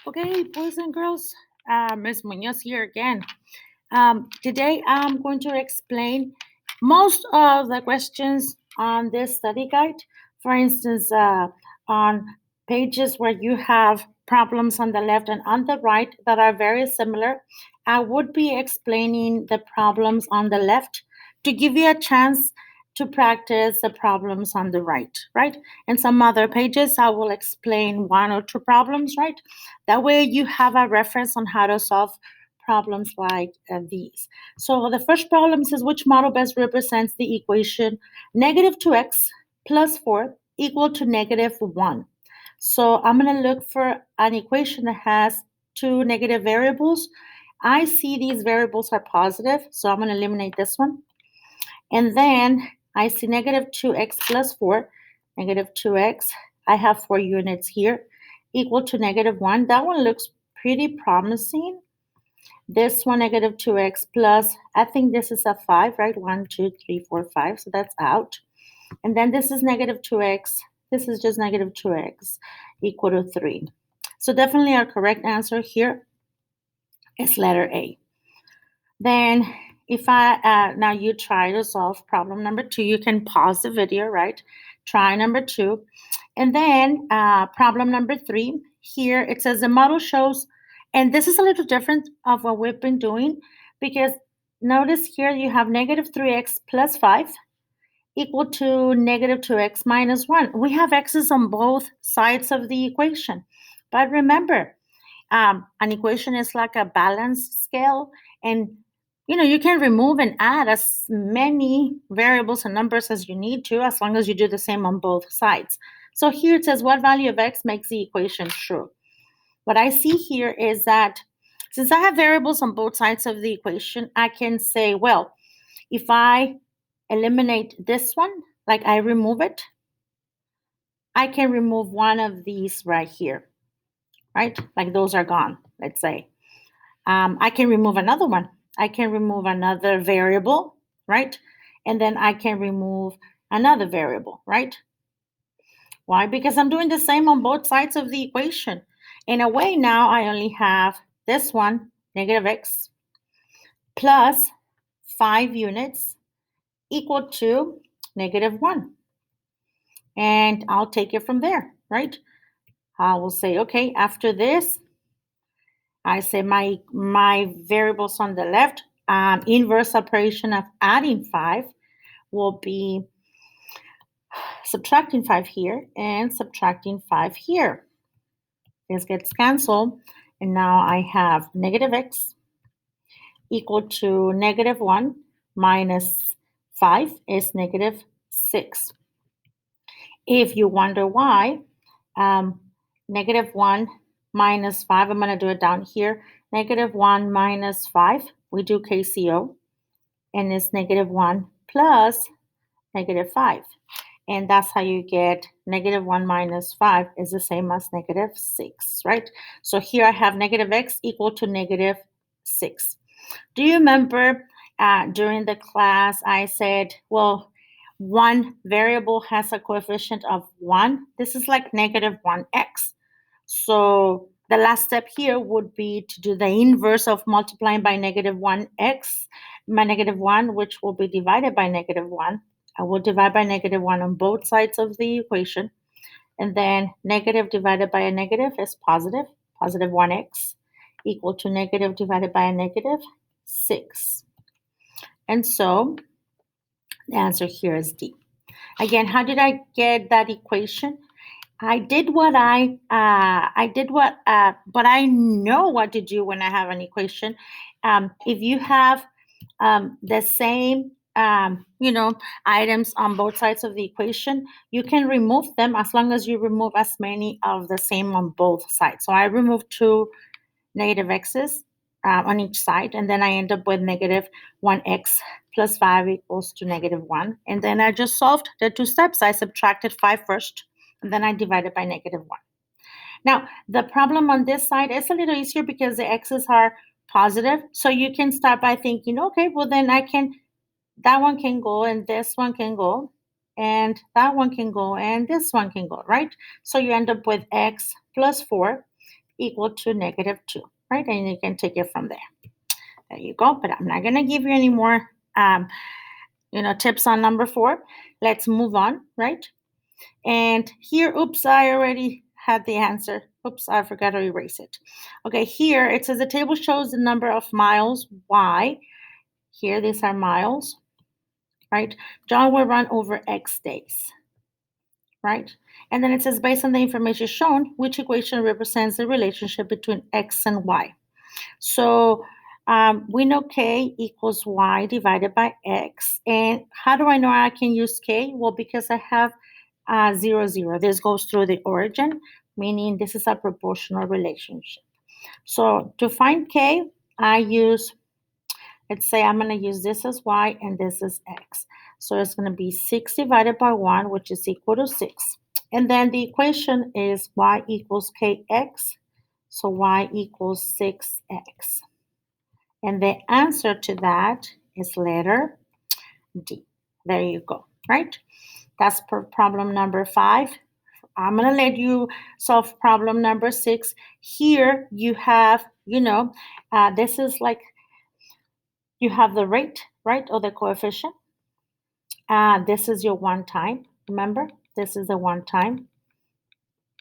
Okay, boys and girls, Ms. Munoz here again. Today I'm going to explain most of the questions on this study guide. For instance, on pages where you have problems on the left and on the right that are very similar, I would be explaining the problems on the left to give you a chance to practice the problems on the right? And some other pages, I will explain one or two problems, right? That way you have a reference on how to solve problems like these. So the first problem says which model best represents the equation negative 2x plus 4 equal to negative 1. So I'm going to look for an equation that has two negative variables. I see these variables are positive, so I'm going to eliminate this one. And then I see negative 2x plus 4, negative 2x. I have 4 units here, equal to negative 1. That one looks pretty promising. This one, negative 2x plus, I think this is a 5, right? 1, 2, 3, 4, 5. So that's out. And then this is negative 2x. This is just negative 2x equal to 3. So definitely our correct answer here is letter A. Then if now you try to solve problem number 2, you can pause the video, right? Try number 2. And then problem number 3, here it says the model shows, and this is a little different of what we've been doing because notice here you have negative 3x plus 5 equal to negative 2x minus 1. We have x's on both sides of the equation. But remember, an equation is like a balanced scale, and you can remove and add as many variables and numbers as you need to, as long as you do the same on both sides. So here it says what value of x makes the equation true. What I see here is that since I have variables on both sides of the equation, I can say, well, if I eliminate this one, like I remove it, I can remove one of these right here, right? Like those are gone, let's say. I can remove another one. I can remove another variable, right? And then I can remove another variable, right? Why? Because I'm doing the same on both sides of the equation. In a way, now I only have this one, negative x, plus 5 units equal to negative 1. And I'll take it from there, right? I will say, okay, after this, I say my variables on the left, inverse operation of adding 5 will be subtracting 5 here and subtracting 5 here. This gets canceled, and now I have negative x equal to negative 1 minus 5 is negative 6. If you wonder why, negative 1 minus 5, I'm going to do it down here. Negative 1 minus 5, we do KCO, and it's negative 1 plus negative 5. And that's how you get negative 1 minus 5 is the same as negative 6, right? So here I have negative x equal to negative 6. Do you remember during the class I said, well, one variable has a coefficient of 1. This is like negative 1x. So the last step here would be to do the inverse of multiplying by negative 1x, by negative 1, which will be divided by negative 1. I will divide by negative 1 on both sides of the equation. And then negative divided by a negative is positive, positive 1x, equal to negative divided by a negative 6. And so the answer here is D. Again, how did I get that equation? I did what but I know what to do when I have an equation. If you have the same, items on both sides of the equation, you can remove them as long as you remove as many of the same on both sides. So I removed 2 negative x's on each side, and then I end up with negative 1x plus 5 equals to negative 1. And then I just solved the 2 steps. I subtracted 5 first, and then I divided by negative 1. Now, the problem on this side is a little easier because the x's are positive. So you can start by thinking, okay, well then that one can go and this one can go and that one can go and this one can go, right? So you end up with x plus 4 equal to -2, right? And you can take it from there. There you go. But I'm not going to give you any more, tips on number 4. Let's move on, right? And here, oops, I already had the answer. Oops, I forgot to erase it. Okay, here it says the table shows the number of miles, Y. Here, these are miles, right? John will run over X days, right? And then it says, based on the information shown, which equation represents the relationship between X and Y? So we know K equals Y divided by X. And how do I know I can use K? Well, because I have 0, 0. This goes through the origin, meaning this is a proportional relationship. So to find K, I use, let's say I'm going to use this as Y and this is X. So it's going to be 6 divided by 1, which is equal to 6. And then the equation is Y equals KX. So Y equals 6X. And the answer to that is letter D. There you go, right? That's problem number 5. I'm going to let you solve problem number 6. Here you have, this is like, you have the rate, right, or the coefficient. This is your one time. Remember, this is the one time.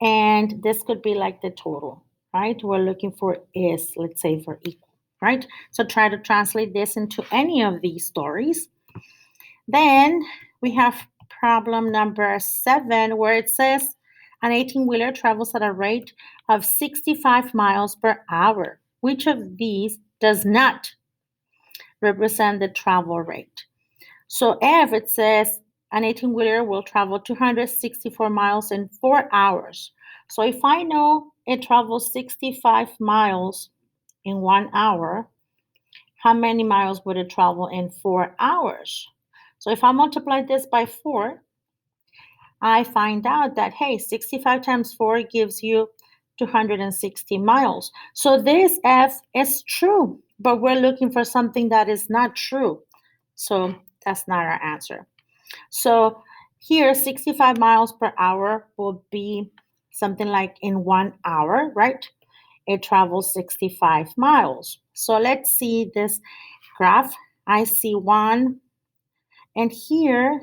And this could be like the total, right? We're looking for is, let's say, for equal, right? So try to translate this into any of these stories. Then we have problem number 7, where it says an 18-wheeler travels at a rate of 65 miles per hour. Which of these does not represent the travel rate? So F, it says an 18-wheeler will travel 264 miles in 4 hours. So if I know it travels 65 miles in 1 hour, how many miles would it travel in 4 hours? So if I multiply this by 4, I find out that, hey, 65 times 4 gives you 260 miles. So this F is true, but we're looking for something that is not true. So that's not our answer. So here, 65 miles per hour will be something like in 1 hour, right? It travels 65 miles. So let's see this graph. I see 1, and here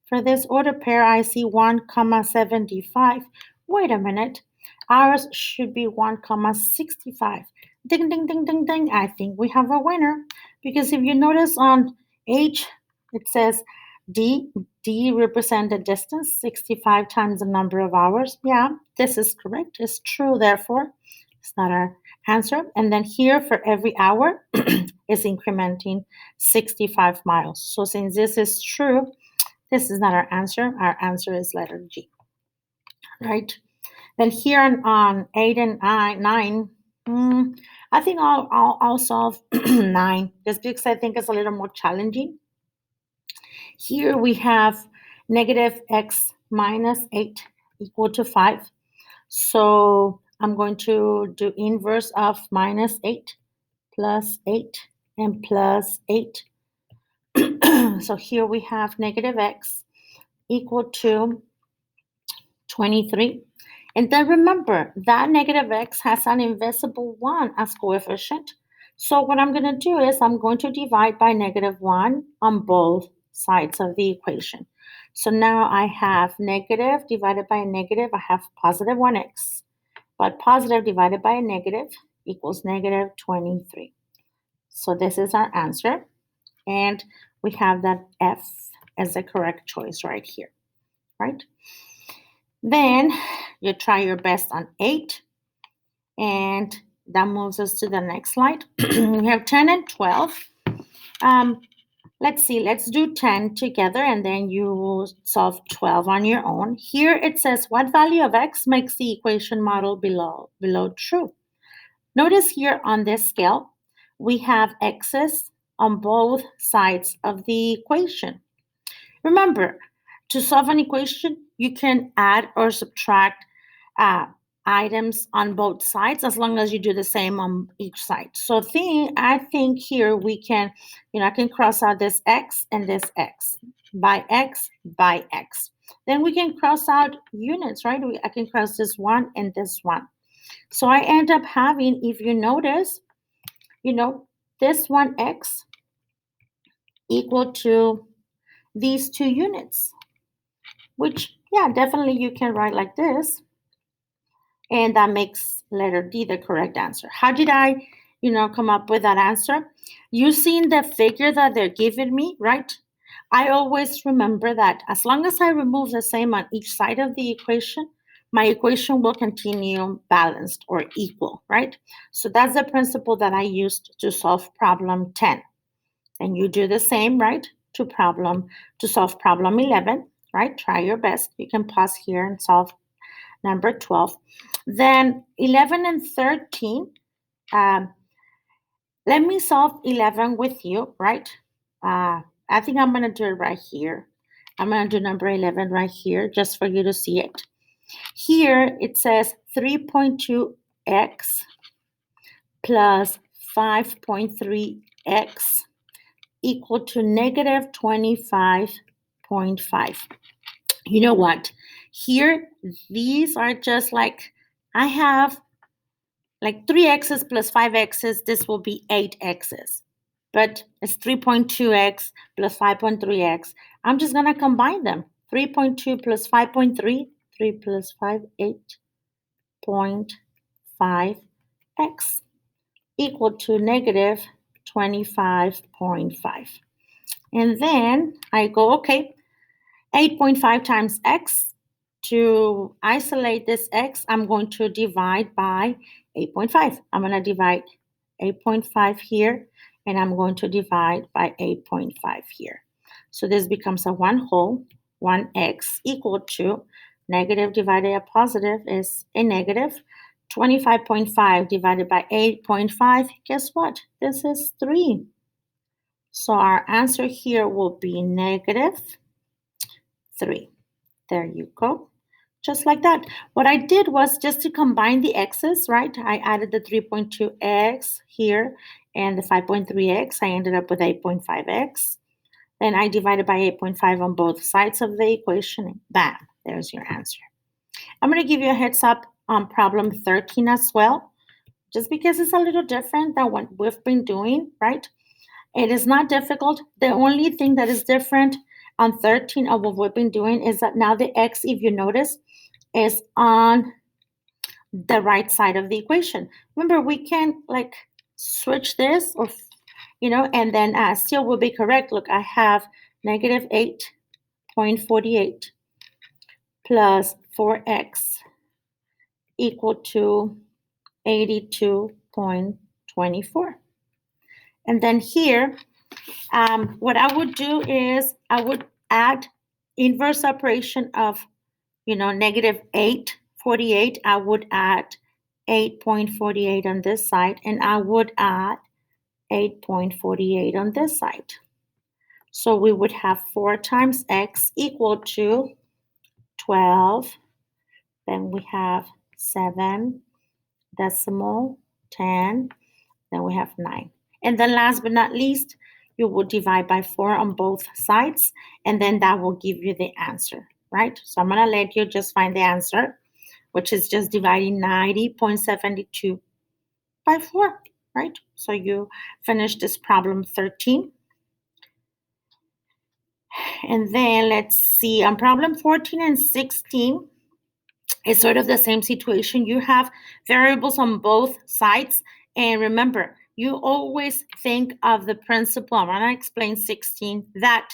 for this order pair, I see 1,75. Wait a minute. Ours should be 1,65. Ding, ding, ding, ding, ding. I think we have a winner. Because if you notice on H, it says D. D represents the distance, 65 times the number of hours. Yeah, this is correct. It's true, therefore. It's not our answer. And then here for every hour is incrementing 65 miles. So since this is true, this is not our answer. Our answer is letter G, right? Then here on 8 and 9, I think I'll solve 9 just because I think it's a little more challenging. Here we have negative x minus 8 equal to 5. So I'm going to do inverse of minus 8 plus 8 and plus 8. So here we have negative x equal to 23. And then remember, that negative x has an invisible 1 as coefficient. So what I'm going to do is I'm going to divide by -1 on both sides of the equation. So now I have negative divided by a negative, I have positive 1x. But positive divided by a negative equals negative 23. So this is our answer. And we have that F as the correct choice right here, right? Then you try your best on 8. And that moves us to the next slide. We have 10 and 12. Let's see, let's do 10 together and then you will solve 12 on your own. Here it says, what value of x makes the equation model below true? Notice here on this scale, we have x's on both sides of the equation. Remember, to solve an equation, you can add or subtract items on both sides as long as you do the same on each side. So I think here we can, I can cross out this x and this x by x by x. Then we can cross out units, right? I can cross this 1 and this 1. So I end up having, if you notice, this 1x equal to these 2 units, which, yeah, definitely you can write like this. And that makes letter D the correct answer. How did I, come up with that answer? Using the figure that they're giving me, right? I always remember that as long as I remove the same on each side of the equation, my equation will continue balanced or equal, right? So that's the principle that I used to solve problem 10. And you do the same, right? To solve problem 11, right? Try your best. You can pause here and solve number 12. Then 11 and 13, um, let me solve 11 with you, right? I think I'm going to do it right here. I'm going to do number 11 right here just for you to see it. Here it says 3.2x plus 5.3x equal to negative 25.5. You know what? Here, these are just like, I have like 3x's plus 5x's, this will be 8x's. But it's 3.2x plus 5.3x. I'm just going to combine them. 3.2 plus 5.3, 3 plus 5, 8.5x equal to negative 25.5. And then I go, okay, 8.5 times x. To isolate this x, I'm going to divide by 8.5. I'm going to divide 8.5 here, and I'm going to divide by 8.5 here. So this becomes a 1 whole, 1x equal to negative divided by positive is a negative. 25.5 divided by 8.5, guess what? This is 3. So our answer here will be negative 3. There you go. Just like that. What I did was just to combine the x's, right? I added the 3.2x here and the 5.3x. I ended up with 8.5x. Then I divided by 8.5 on both sides of the equation. And bam, there's your answer. I'm going to give you a heads up on problem 13 as well, just because it's a little different than what we've been doing, right? It is not difficult. The only thing that is different on 13 of what we've been doing is that now the x, if you notice, is on the right side of the equation. Remember, we can like switch this or, and then still will be correct. Look, I have negative 8.48 plus 4x equal to 82.24. And then here, what I would do is I would add inverse operation of, negative 8.48. I would add 8.48 on this side, and I would add 8.48 on this side. So we would have 4 times x equal to 12. Then we have 7 decimal 10. Then we have 9. And then last but not least, you will divide by 4 on both sides, and then that will give you the answer, right? So I'm going to let you just find the answer, which is just dividing 90.72 by 4, right? So you finish this problem 13. And then let's see, on problem 14 and 16, it's sort of the same situation. You have variables on both sides. And remember, you always think of the principle. I'm going to explain 16 that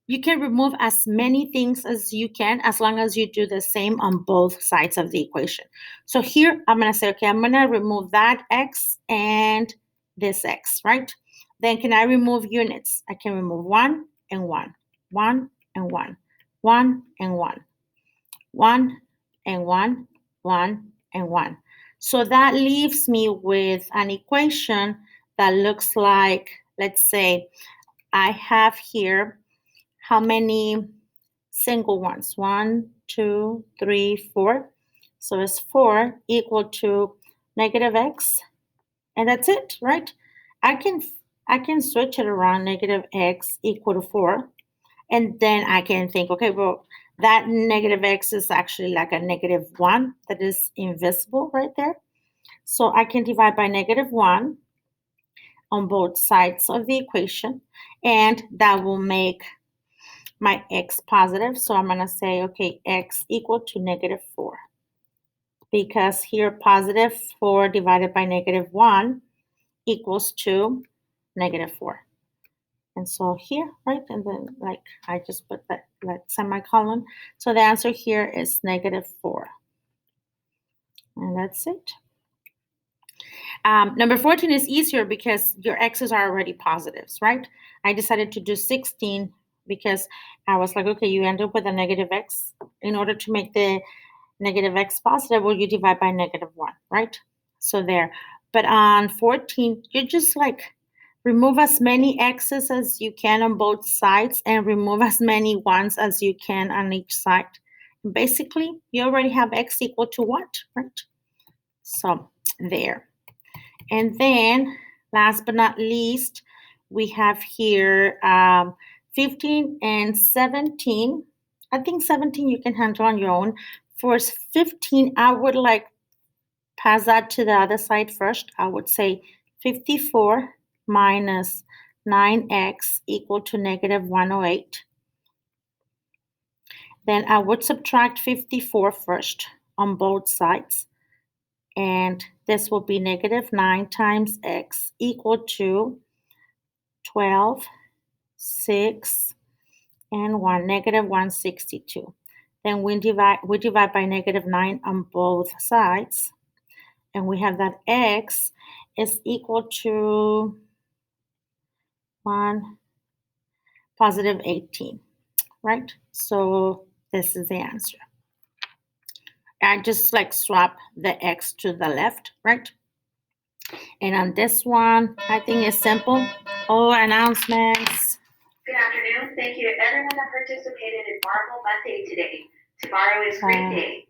you can remove as many things as you can as long as you do the same on both sides of the equation. So here I'm going to say, okay, I'm going to remove that x and this x, right? Then can I remove units? I can remove 1 and 1, 1 and 1, 1 and 1, 1 and 1, 1 and 1. So that leaves me with an equation that looks like, let's say, I have here how many single ones? 1, 2, 3, 4. So it's 4 equal to negative x, and that's it, right? I can switch it around, negative x equal to 4, and then I can think, okay, well, that negative x is actually like a negative 1 that is invisible right there. So I can divide by -1 on both sides of the equation, and that will make my x positive. So I'm going to say, okay, x equal to -4, because here +4 divided by -1 equals to -4. And so here, right, and then like I just put that semicolon. So the answer here is -4. And that's it. Number 14 is easier because your x's are already positives, right? I decided to do 16 because I was like, okay, you end up with a negative x. In order to make the negative x positive, well, you divide by -1, right? So there. But on 14, you just like remove as many x's as you can on both sides and remove as many ones as you can on each side. Basically, you already have x equal to what, right? So there. And then, last but not least, we have here 15 and 17. I think 17 you can handle on your own. For 15, I would like pass that to the other side first. I would say 54 minus 9x equal to -108. Then I would subtract 54 first on both sides. And this will be -9 times x equal to 12, 6, and 1, -162. Then we divide by -9 on both sides. And we have that x is equal to 1 positive 18, right? So this is the answer. I just like swap the x to the left, right? And on this one, I think it's simple. Oh, announcements. Good afternoon. Thank you to everyone that participated in Marble Monday today. Tomorrow is Greek Day.